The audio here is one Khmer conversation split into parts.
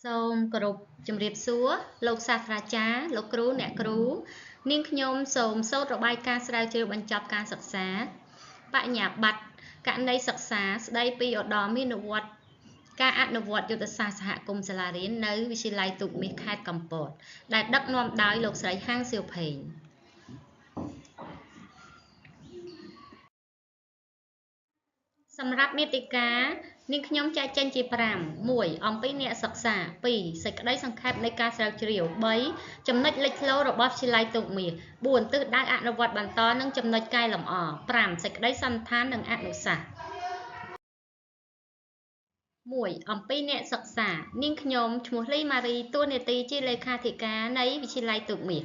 សូមគោរពជំរាបសួរលោកសាស្ត្រាចារ្យលោកគ្រូអ្នកគ្រូនាងខ្ញុំសូមសូត្ររបាយការណ៍ស្រាវជ្រាវបញ្ចប់ការសិក្សាបញ្ញាបត្រករណីសិក្សាស្ដីពីឧត្តមមានវត្តការអនុវត្តយុទ្ធសាស្ត្រសហគមន៍សាលារៀននៅវិទ្យាល័យទូកមាសខេត្តកំពតដែលដឹកនាំដោយលោកស្រីហាងសៀវភេងសម្រាប់មាតិកានាងខ្ញុំចែកចេញជា5 1អំពីអ្នកសិក្សា2សេចក្តីសង្ខេបនៃការស្រាវជ្រាវ3ចំណុចលេចធ្លោរបស់វិទ្យាល័យទូកមាស4ទិសដៅអនុវត្តបន្តនិងចំណុចកែលម្អ5សេចក្តីសន្និដ្ឋាននិងអនុសាសន៍1អំពីអ្នកសិក្សានាងខ្ញុំឈ្មោះលីម៉ារីតួនាទីជាលេខាធិការនៃវិទ្យាល័យទូកមាស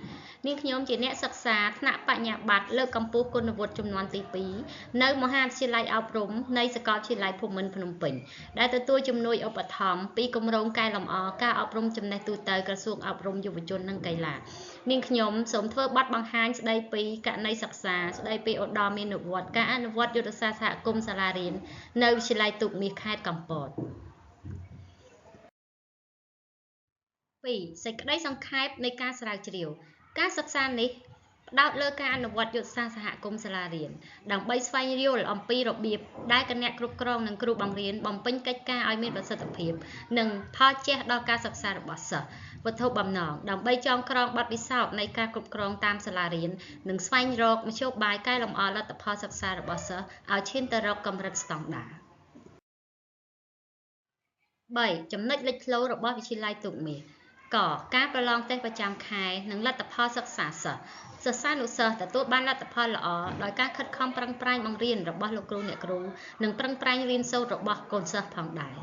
នាងខ្ញុំជាអ្នកសិក្សាថ្នាក់បញ្ញាបត្រលើកកម្ពស់គុណវុឌ្ឍិចំនួនទី2នៅមហាវិទ្យាល័យអប់រំនៃសាកលវិទ្យាល័យភូមិន្ទភ្នំពេញដែលទទួលជំនួយឧបត្ថម្ភពីគម្រោងកែលម្អការអប់រំចំណេះទូទៅក្រសួងអប់រំយុវជននិងកីឡានាងខ្ញុំសូមធ្វើបទបង្ហាញស្ដីពីករណីសិក្សាស្ដីពីឧត្តមមានវត្តការអនុវត្តយុទ្ធសាស្ត្រសហគមន៍សាលារៀននៅវិទ្យាល័យទូកមាសខេត្តកំពត2សេចក្តីសង្ខេបនៃការស្រាវជ្រាវការសិក្សានេះផ្ដោតលើការអនុវត្តយុទ្ធសាស្ត្រសហគមន៍សាលារៀនដើម្បីស្វែងយល់អំពីរបៀបដែលគណៈគ្រប់គ្រងនិងគ្រូបង្រៀនបំពេញកិច្ចការឲ្យមានប្រសិទ្ធភាពនិងផលជះដល់ការសិក្សារបស់សិស្សវត្ថុបំណងដើម្បីចងក្រងបទពិសោធន៍នៃការគ្រប់គ្រងតាមសាលារៀននិងស្វែងរកមធ្យោបាយកែលម្អលទ្ធផលសិក្សារបស់សិស្សឲ្យឈានទៅរកកម្រិតស្តង់ដារ3ចំណុចលេចធ្លោរបស់វិទ្យាល័យទូកមាសកការប្រឡងតេស្តប្រចាំខែនិងលទ្ធផលសិក្សាសិស្សានុសិស្សទទួលបានលទ្ធផលល្អដោយការខិតខំប្រឹងប្រែងបង្រៀនរបស់លោកគ្រូអ្នកគ្រូនិងប្រឹងប្រែងរៀនសូត្ររបស់កូនសិស្សផងដែរ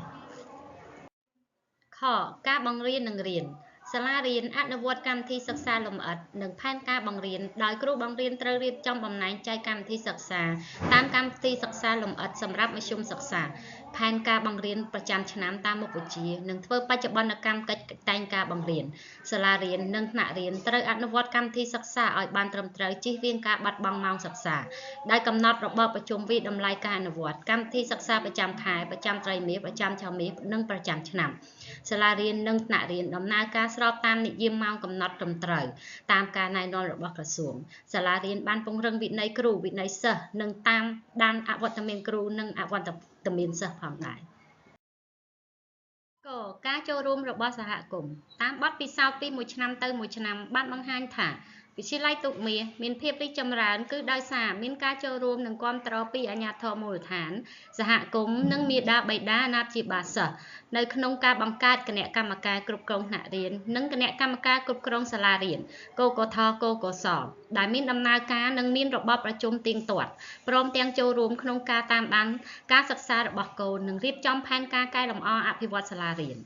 ខការបង្រៀននិងរៀនសាលារៀនអនុវត្តកម្មវិធីសិក្សាលម្អិតនិងផែនការបង្រៀនដោយគ្រូបង្រៀនត្រូវរៀបចំបំណែកចែកកម្មវិធីសិក្សាតាមកម្មវិធីសិក្សាលម្អិតសម្រាប់មធ្យមសិក្សាផែនការបង្រៀនប្រចាំឆ្នាំតាមមុខវិជ្ជានិងធ្វើបច្ចុប្បន្នកម្មកិច្ចតែងការបង្រៀនសាលារៀននិងថ្នាក់រៀនត្រូវអនុវត្តកម្មវិធីសិក្សាឲ្យបានត្រឹមត្រូវជៀសវាងការបាត់បង់ម៉ោងសិក្សាដោយកំណត់របបប្រជុំវិតម្លៃការអនុវត្តកម្មវិធីសិក្សាប្រចាំខែប្រចាំត្រីមាសប្រចាំឆមាសនិងប្រចាំឆ្នាំសាលារៀននិងថ្នាក់រៀនដំណើរការស្របតាមនិយមម៉ោងកំណត់ត្រឹមត្រូវតាមការណែនាំរបស់ក្រសួងសាលារៀនបានពង្រឹងវិន័យគ្រូវិន័យសិស្សនិងតាមដានអវត្តមានគ្រូនិងអវត្តមានសិស្សផងដែរការចូលរួមរបស់សហគមន៍តាមបទពិសោធន៍ពីមួយឆ្នាំទៅមួយឆ្នាំបានបង្ហាញថាវិទ្យាល័យទូកមាសមានភាពរីកចម្រើនគឺដោយសារមានការចូលរួមនិងគាំទ្រពីអាជ្ញាធរមូលដ្ឋានសហគមន៍និងមាតាបិតាអាណាព្យាបាលសិស្សនៅក្នុងការបង្កើតគណៈកម្មការគ្រប់គ្រងថ្នាក់រៀននិងគណៈកម្មការគ្រប់គ្រងសាលារៀនកកថកកសដែលមានដំណើរការនិងមានរបបប្រជុំទៀងទាត់ព្រមទាំងចូលរួមក្នុងការតាមដានការសិក្សារបស់កូននិងរៀបចំផែនការកែលម្អអភិវឌ្ឍសាលារៀន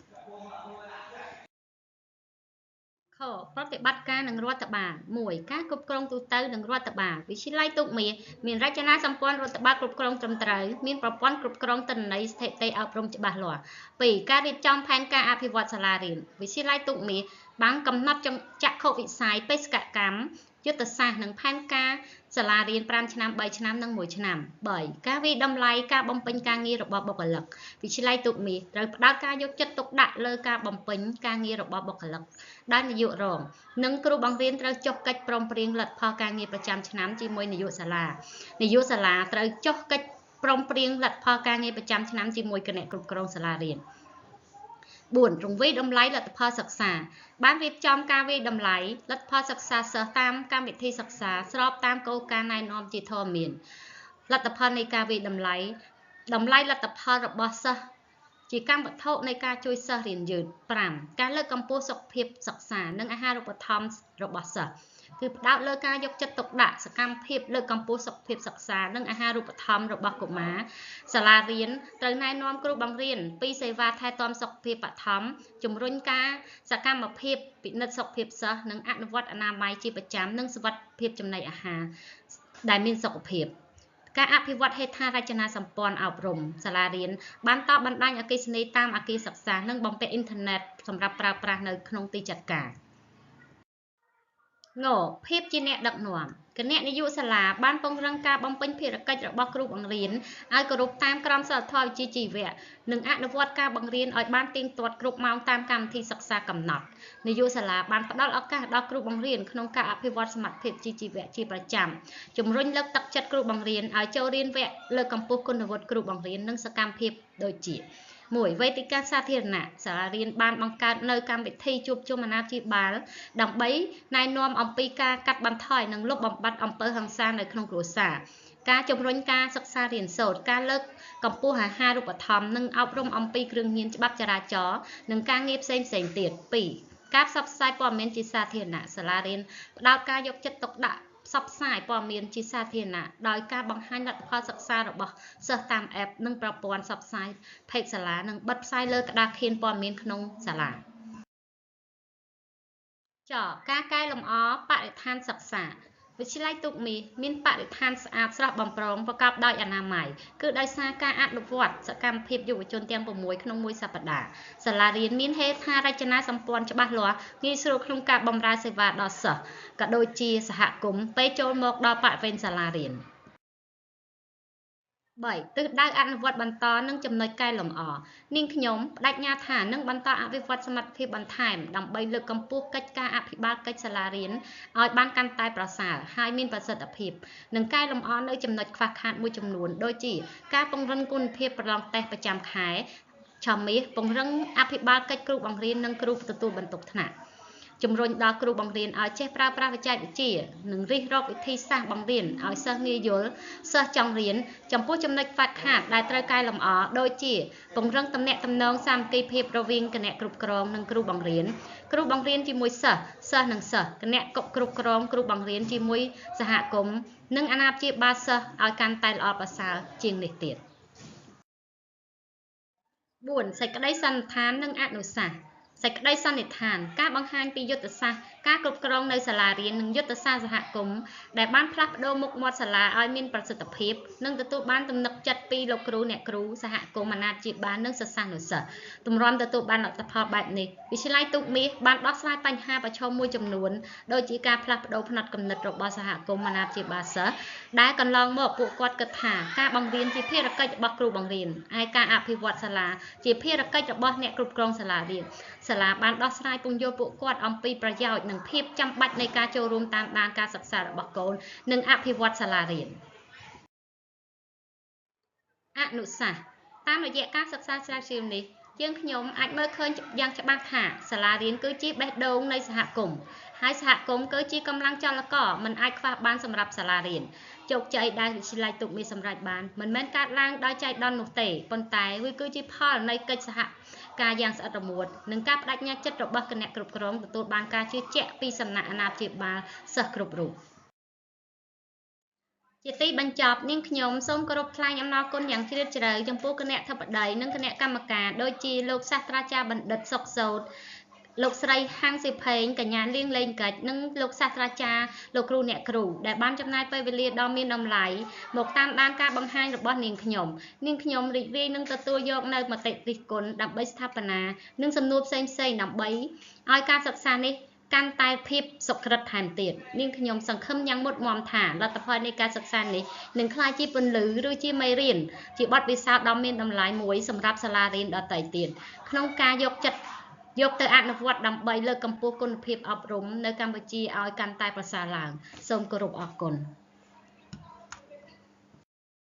ប្រតិបត្តិការនិងរដ្ឋបាល1ការគ្រប់គ្រងទូទៅនិងរដ្ឋបាលវិទ្យាល័យទូកមាសមានរចនាសម្ព័ន្ធរដ្ឋបាលគ្រប់គ្រងត្រឹមត្រូវមានប្រព័ន្ធគ្រប់គ្រងទិន្នន័យស្ថិតិអប់រំច្បាស់លាស់2ការរៀបចំផែនការអភិវឌ្ឍសាលារៀនវិទ្យាល័យទូកមាសបានកំណត់ចក្ខុវិស័យបេសកកម្មយុទ្ធសាស្ត្រនិងផែនការសាលារៀន5ឆ្នាំ3ឆ្នាំនិង1ឆ្នាំ3ការវិតម្លៃការបំពេញការងាររបស់បុគ្គលិកវិទ្យាល័យទូកមាសត្រូវផ្តោតការយកចិត្តទុកដាក់លើការបំពេញការងាររបស់បុគ្គលិកដែលនាយករងនិងគ្រូបង្រៀនត្រូវចុះកិច្ចព្រមព្រៀងលទ្ធផលការងារប្រចាំឆ្នាំជាមួយនាយកសាលាត្រូវចុះកិច្ចព្រមព្រៀងលទ្ធផលការងារប្រចាំឆ្នាំជាមួយគណៈគ្រប់គ្រងសាលារៀន4រង្វាយតម្លៃលទ្ធផលសិក្សាបានរៀបចំការវាយតម្លៃលទ្ធផលសិក្សាសិស្សតាមកម្មវិធីសិក្សាស្របតាមគោលការណ៍ណែនាំជាធម្មមានលទ្ធផលនៃការវាយតម្លៃលទ្ធផលរបស់សិស្សជាកម្មវត្ថុនៃការជួយសិស្សរៀនយឺត5ការលើកកម្ពស់សុខភាពសិក្សានិងអាហារូបត្ថម្ភរបស់សិស្សគឺផ្ដោតលើការយកចិត្តទុកដាក់សកម្មភាពលើកកម្ពស់សុខភាពសិក្សានិងអាហារូបត្ថម្ភរបស់កុមារសាលារៀនត្រូវណែនាំគ្រូបង្រៀនពីសេវាថែទាំសុខភាពបឋមជំរុញការសកម្មភាពពិនិត្យសុខភាពសិស្សនិងអនុវត្តអនាម័យជាប្រចាំនិងសុវត្ថិភាពចំណីអាហារដែលមានសុខភាពការអភិវឌ្ឍហេដ្ឋារចនាសម្ព័ន្ធអប់រំសាលារៀនបានតបណ្ដាញអគ្គិសនីតាមអគារសិក្សានិងបំពាក់អ៊ីនធឺណិតសម្រាប់ប្រើប្រាស់នៅក្នុងទីចាត់ការ ងភាពជាអ្នកដឹកនាំគណៈនាយកសាលាបានពង្រឹងការបំពេញភារកិច្ចរបស់គ្រូបង្រៀនឲ្យគោរពតាមក្រមសីលធម៌វិជ្ជាជីវៈនិងអនុវត្តការបង្រៀនឲ្យបានទៀងទាត់គ្រប់ម៉ោងតាមកម្មវិធីសិក្សាកំណត់នាយកសាលាបានផ្ដល់ឱកាសដល់គ្រូបង្រៀនក្នុងការអភិវឌ្ឍសមត្ថភាពវិជ្ជាជីវៈជាប្រចាំជំរុញលើកទឹកចិត្តគ្រូបង្រៀនឲ្យចូលរៀនវគ្គលើកកម្ពស់គុណវុឌ្ឍិគ្រូបង្រៀននិងសកម្មភាពដូចជា1វេទិកាសាធារណៈសាលារៀនបានបង្កើតនៅកម្មវិធីជួបជុំអាណាព្យាបាលដើម្បីណែនាំអំពីការកាត់បន្ថយនិងលុបបំបាត់អំពើហិង្សានៅក្នុងគ្រួសារការជំរុញការសិក្សារៀនសូត្រការលើកកម្ពស់អាហារូបត្ថម្ភនិងអប់រំអំពីគ្រឿងញៀនច្បាប់ចរាចរណ៍និងការងារផ្សេងៗទៀត2ការផ្សព្វផ្សាយព័ត៌មានជាសាធារណៈសាលារៀនផ្ដោតការយកចិត្តទុកដាក់ផ្សព្វផ្សាយព័ត៌មានជាសាធារណៈដោយការបង្ហាញលទ្ធផលសិក្សារបស់សិស្សតាម app និងប្រព័ន្ធផ្សព្វផ្សាយ page សាលានិងបិទផ្សាយលើក្តារខៀនព័ត៌មានក្នុងសាលាការកែលម្អបរិស្ថានសិក្សាវិទ្យាល័យទូកមាសមានបរិស្ថានស្អាតស្រស់បំព្រងប្រកបដោយអនាម័យគឺដោយសារការអនុវត្តសកម្មភាពយុវជនទាំង6ក្នុងមួយសប្តាហ៍សាលារៀនមានហេដ្ឋារចនាសម្ព័ន្ធច្បាស់លាស់ងាយស្រួលក្នុងការបម្រើសេវាដល់សិស្សក៏ដូចជាសហគមន៍ពេលចូលមកដល់បរិវេណសាលារៀន3ទិសដៅអនុវត្តបន្តនិងចំណុចកែលម្អនាងខ្ញុំបដិញ្ញាថានឹងបន្តអភិវឌ្ឍសមត្ថភាពបន្ថែមដើម្បីលើកកម្ពស់កិច្ចការអភិបាលកិច្ចសាលារៀនឲ្យបានកាន់តែប្រសើរហើយមានប្រសិទ្ធភាពនិងកែលម្អនៅចំណុចខ្វះខាតមួយចំនួនដូចជាការពង្រឹងគុណភាពប្រឡងតេស្តប្រចាំខែឆមាសពង្រឹងអភិបាលកិច្ចគ្រូបង្រៀននិងគ្រូទទួលបន្ទុកថ្នាក់ជំរុញដល់គ្រូបង្រៀនឲ្យចេះប្រើប្រាស់បច្ចេកវិទ្យានិងរិះរកវិធីសាស្ត្របង្រៀនឲ្យសិស្សងាយយល់សិស្សចង់រៀនចំពោះចំណុចខ្វះខាតដែលត្រូវកែលម្អដូចជាពង្រឹងទំនាក់ទំនងសាមគ្គីភាពរវាងគណៈគ្រប់គ្រងនិងគ្រូបង្រៀនជាមួយសិស្សនិងសិស្សគណៈគ្រប់គ្រងគ្រូបង្រៀនជាមួយសហគមន៍និងអាណាព្យាបាលសិស្សឲ្យកាន់តែល្អប្រសើរជាងនេះទៀត4សេចក្តីសន្និដ្ឋាននិងអនុសាសន៍សេចក្តីសន្និដ្ឋានការបង្ហាញពីយុទ្ធសាស្ត្រការគ្រប់គ្រងនៅសាលារៀននិងយុទ្ធសាស្ត្រសហគមន៍ដែលបានផ្លាស់ប្ដូរមុខមាត់សាលាឲ្យមានប្រសិទ្ធភាពនិងទទួលបានទំនុកចិត្តពីលោកគ្រូអ្នកគ្រូសហគមន៍អាណាព្យាបាលនិងសិស្សានុសិស្សទម្រាំទទួលបានលទ្ធផលបែបនេះវិទ្យាល័យទូកមាសបានដោះស្រាយបញ្ហាប្រឈមមួយចំនួនដូចជាការផ្លាស់ប្ដូរផ្នត់គំនិតរបស់សហគមន៍អាណាព្យាបាលសិស្សដែលកន្លងមកពួកគាត់គិតថាការបង្រៀនជាភារកិច្ចរបស់គ្រូបង្រៀនហើយការអភិវឌ្ឍសាលាជាភារកិច្ចរបស់អ្នកគ្រប់គ្រងសាលារៀនសាលាបានដោះស្រាយពន្យល់ពួកគាត់អំពីប្រយោជន៍និងភាពចាំបាច់នៃការចូលរួមតាមដានការសិក្សារបស់កូននិងអភិវឌ្ឍសាលារៀនអនុសាសន៍តាមរយៈការសិក្សាស្រាវជ្រាវនេះយើងខ្ញុំអាចមើលឃើញយ៉ាងច្បាស់ថាសាលារៀនគឺជាបេះដូងនៃសហគមន៍ហើយសហគមន៍គឺជាកម្លាំងចលករមិនអាចខ្វះបានសម្រាប់សាលារៀនជោគជ័យដែលវិទ្យាល័យទូកមាសសម្រេចបានមិនមែនកើតឡើងដោយចៃដន្យនោះទេប៉ុន្តែវាគឺជាផលនៃកិច្ចសហការយ៉ាងស្អិតរមួតនិងការបដិញ្ញាចិត្តរបស់គណៈគ្រប់គ្រងទទួលបានការជឿជាក់ពីសំណាក់អាណាព្យាបាលសិស្សគ្រប់រូបជាទីបញ្ចប់នាងខ្ញុំសូមគោរពថ្លែងអំណរគុណយ៉ាងជ្រាលជ្រៅចំពោះគណៈធិបតីនិងគណៈកម្មការដូចជាលោកសាស្ត្រាចារ្យបណ្ឌិតសុកសូតលោកស្រីហាំងស៊ីផេងកញ្ញាលៀងលេងកិច្ចនិងលោកសាស្ត្រាចារ្យលោកគ្រូអ្នកគ្រូដែលបានចំណាយពេលវេលាដ៏មានតម្លៃមកតាមដានការបង្ហាញរបស់នាងខ្ញុំរីករាយនឹងទទួលយកនៅមតិរិះគន់ដើម្បីស្ថាបនានិងសំណួរផ្សេងៗដើម្បីឲ្យការសិក្សានេះកាន់តែភាពសុក្រិតថែមទៀតនាងខ្ញុំសង្ឃឹមយ៉ាងមុតមមថាលទ្ធផលនៃការសិក្សានេះនឹងក្លាយជាពន្លឺឬជាមេរៀនជាបទពិសោធន៍ដ៏មានតម្លៃមួយសម្រាប់សាលារៀនដទៃទៀតក្នុងការយកទៅអនុវត្តដើម្បីលើកកម្ពស់គុណភាពអប់រំនៅកម្ពុជាឲ្យកាន់តែប្រសើរឡើងសូមគោរពអរគុណ